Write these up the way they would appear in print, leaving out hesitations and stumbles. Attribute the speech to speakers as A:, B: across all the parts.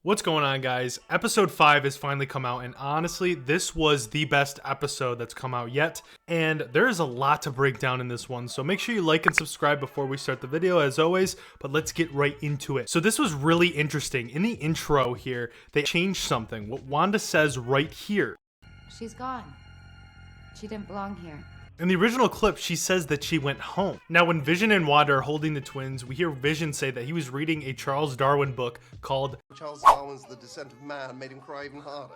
A: What's going on, guys? Episode 5 has finally come out, and honestly, this was the best episode that's come out yet, and there is a lot to break down in this one, so make sure you like and subscribe before we start the video, as always, but let's get right into it. So this was really interesting. In the intro here, they changed something, what Wanda says right here.
B: She's gone. She didn't belong here.
A: In the original clip, she says that she went home. Now, when Vision and Wanda are holding the twins, we hear Vision say that he was reading a Charles Darwin book called
C: Charles Darwin's The Descent of Man made him cry even harder.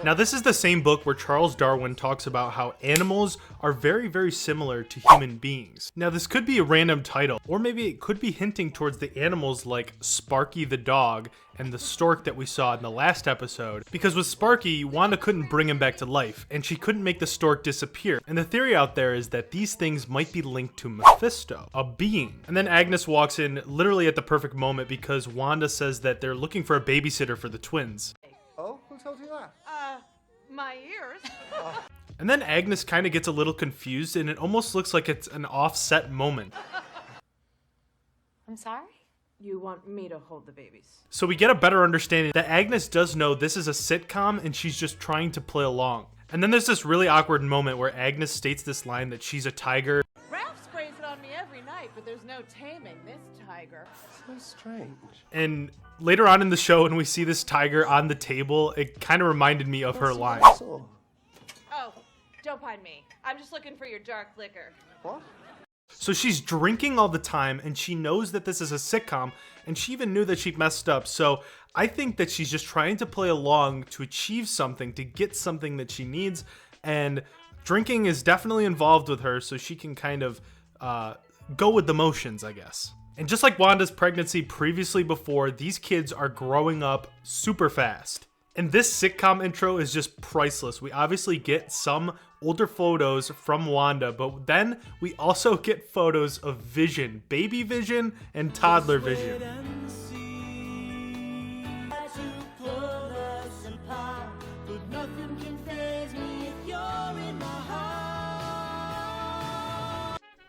A: Now, this is the same book where Charles Darwin talks about how animals are very, very similar to human beings. Now, this could be a random title, or maybe it could be hinting towards the animals like Sparky the dog and the stork that we saw in the last episode. Because with Sparky, Wanda couldn't bring him back to life, and she couldn't make the stork disappear. And the theory out there is that these things might be linked to Mephisto, a being. And then Agnes walks in literally at the perfect moment because Wanda says that they're looking for a babysitter for the twins.
C: Oh, who told you that?
D: My ears.
A: And then Agnes kind of gets a little confused, and it almost looks like it's an offset moment.
B: I'm sorry?
D: You want me to hold the babies?
A: So we get a better understanding that Agnes does know this is a sitcom, and she's just trying to play along. And then there's this really awkward moment where Agnes states this line that she's a tiger.
D: Ralph sprays it on me every night, but there's no taming this tiger.
C: So strange.
A: And later on in the show, when we see this tiger on the table, it kind of reminded me of her line.
D: Oh, don't mind me. I'm just looking for your dark liquor.
C: What?
A: So she's drinking all the time, and she knows that this is a sitcom, and she even knew that she messed up. So I think that she's just trying to play along to achieve something, to get something that she needs, and drinking is definitely involved with her, so she can kind of go with the motions, I guess. And just like Wanda's pregnancy previously before, these kids are growing up super fast. And this sitcom intro is just priceless. We obviously get some older photos from Wanda, but then we also get photos of Vision, baby Vision and toddler Vision.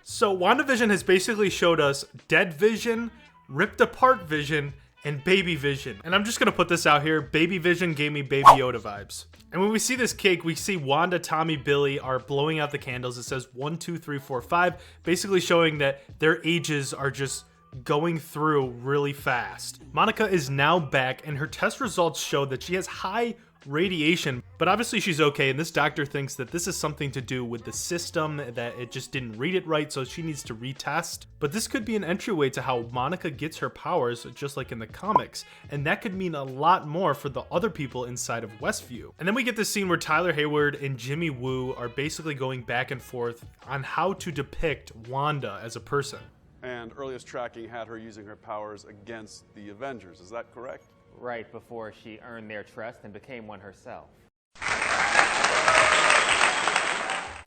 A: So Wandavision has basically showed us dead Vision, ripped apart Vision, and baby Vision. And I'm just gonna put this out here, baby Vision gave me Baby Yoda vibes. And when we see this cake, we see Wanda, Tommy, Billy are blowing out the candles. It says 1, 2, 3, 4, 5, basically showing that their ages are just going through really fast. Monica is now back, and her test results show that she has high radiation, but obviously she's okay, and this doctor thinks that this is something to do with the system, that it just didn't read it right, so she needs to retest. But this could be an entryway to how Monica gets her powers, just like in the comics, and that could mean a lot more for the other people inside of Westview. And then we get this scene where Tyler Hayward and Jimmy Woo are basically going back and forth on how to depict Wanda as a person.
E: And earliest tracking had her using her powers against the Avengers, is that correct?
F: Right before she earned their trust and became one herself.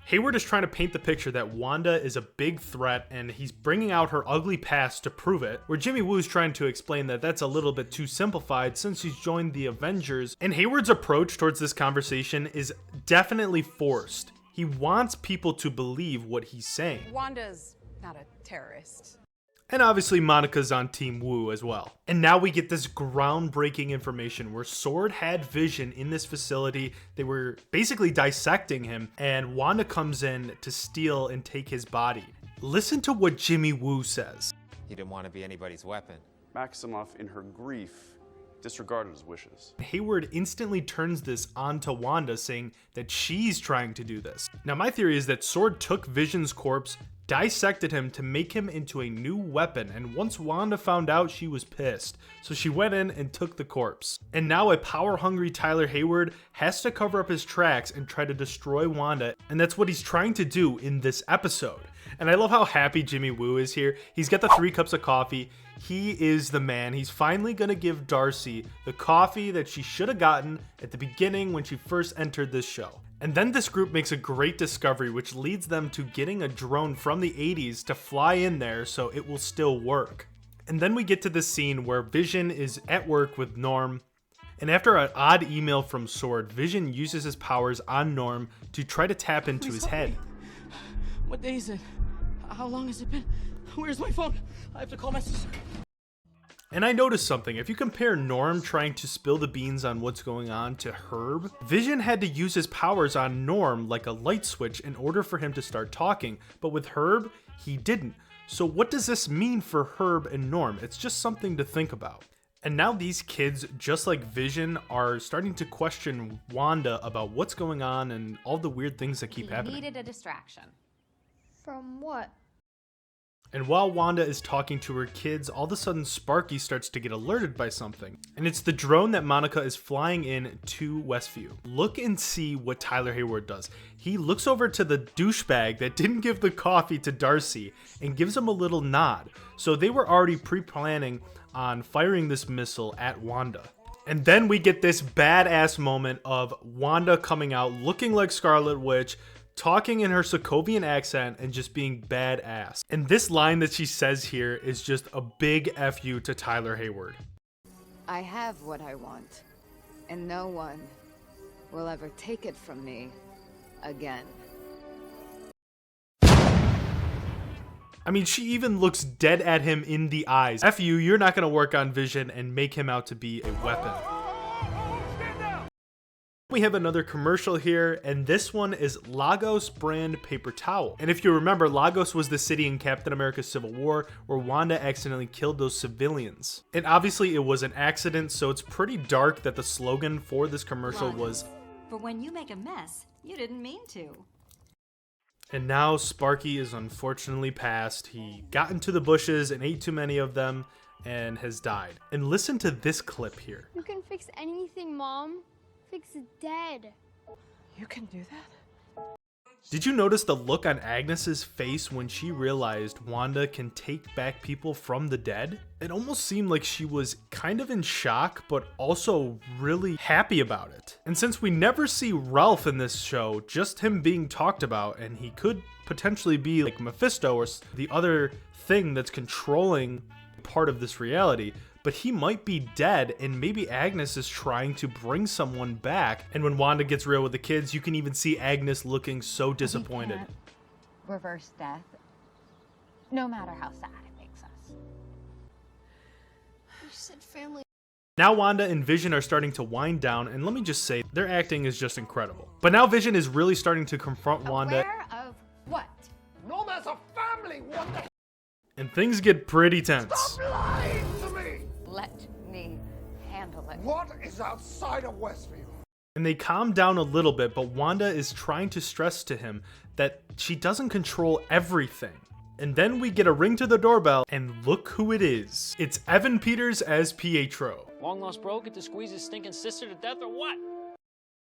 A: Hayward is trying to paint the picture that Wanda is a big threat, and he's bringing out her ugly past to prove it, where Jimmy Woo's trying to explain that that's a little bit too simplified since she's joined the Avengers. And Hayward's approach towards this conversation is definitely forced. He wants people to believe what he's saying.
G: Wanda's not a terrorist.
A: And obviously Monica's on Team Woo as well. And now we get this groundbreaking information where SWORD had Vision in this facility. They were basically dissecting him, and Wanda comes in to steal and take his body. Listen to what Jimmy Woo says.
F: He didn't want to be anybody's weapon.
E: Maximoff, in her grief, disregarded his wishes.
A: Hayward instantly turns this onto Wanda, saying that she's trying to do this. Now my theory is that SWORD took Vision's corpse, dissected him to make him into a new weapon, and once Wanda found out, she was pissed. So she went in and took the corpse. And now a power-hungry Tyler Hayward has to cover up his tracks and try to destroy Wanda, and that's what he's trying to do in this episode. And I love how happy Jimmy Woo is here. He's got the 3 cups of coffee. He is the man. He's finally gonna give Darcy the coffee that she should have gotten at the beginning when she first entered this show. And then this group makes a great discovery, which leads them to getting a drone from the 80s to fly in there so it will still work. And then we get to this scene where Vision is at work with Norm, and after an odd email from SWORD, Vision uses his powers on Norm to try to tap into his head.
H: What day is it? How long has it been? Where's my phone? I have to call my sister.
A: And I noticed something. If you compare Norm trying to spill the beans on what's going on to Herb, Vision had to use his powers on Norm like a light switch in order for him to start talking. But with Herb, he didn't. So what does this mean for Herb and Norm? It's just something to think about. And now these kids, just like Vision, are starting to question Wanda about what's going on and all the weird things that keep happening.
B: He needed a distraction.
H: From what?
A: And while Wanda is talking to her kids, all of a sudden Sparky starts to get alerted by something. And it's the drone that Monica is flying in to Westview. Look and see what Tyler Hayward does. He looks over to the douchebag that didn't give the coffee to Darcy and gives him a little nod. So they were already pre-planning on firing this missile at Wanda. And then we get this badass moment of Wanda coming out looking like Scarlet Witch, talking in her Sokovian accent and just being badass. And this line that she says here is just a big FU to Tyler Hayward.
B: I have what I want, and no one will ever take it from me again.
A: I mean, she even looks dead at him in the eyes. F you, you're not gonna work on Vision and make him out to be a weapon. We have another commercial here, and this one is Lagos brand paper towel. And if you remember, Lagos was the city in Captain America Civil War where Wanda accidentally killed those civilians. And obviously it was an accident, so it's pretty dark that the slogan for this commercial was,
I: "For when you make a mess, you didn't mean to."
A: And now Sparky is unfortunately passed. He got into the bushes and ate too many of them and has died. And listen to this clip here.
H: You can fix anything, Mom. Fix it dead.
G: You can do that?
A: Did you notice the look on Agnes's face when she realized Wanda can take back people from the dead? It almost seemed like she was kind of in shock, but also really happy about it. And since we never see Ralph in this show, just him being talked about, and he could potentially be like Mephisto or the other thing that's controlling part of this reality, but he might be dead, and maybe Agnes is trying to bring someone back. And when Wanda gets real with the kids, you can even see Agnes looking so disappointed.
B: We can't reverse death, no matter how sad it makes us.
H: You said family.
A: Now Wanda and Vision are starting to wind down, and let me just say, their acting is just incredible. But now Vision is really starting to confront Wanda.
B: Aware of what?
C: No, there's a family, Wanda!
A: And things get pretty tense.
C: Stop lying to me!
B: Let me handle it.
C: What is outside of Westview?
A: And they calm down a little bit, but Wanda is trying to stress to him that she doesn't control everything. And then we get a ring to the doorbell, and look who it is. It's Evan Peters as Pietro.
J: Long lost bro, get to squeeze his stinking sister to death or what?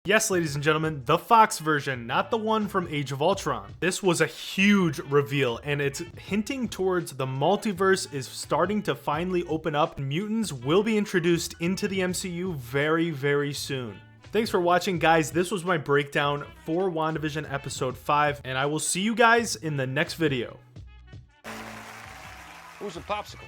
A: Yes, ladies and gentlemen, the Fox version, not the one from Age of Ultron. This was a huge reveal, and it's hinting towards the multiverse is starting to finally open up. Mutants will be introduced into the MCU very, very soon. Thanks for watching, guys. This was my breakdown for WandaVision Episode 5, and I will see you guys in the next video.
J: Who's a popsicle?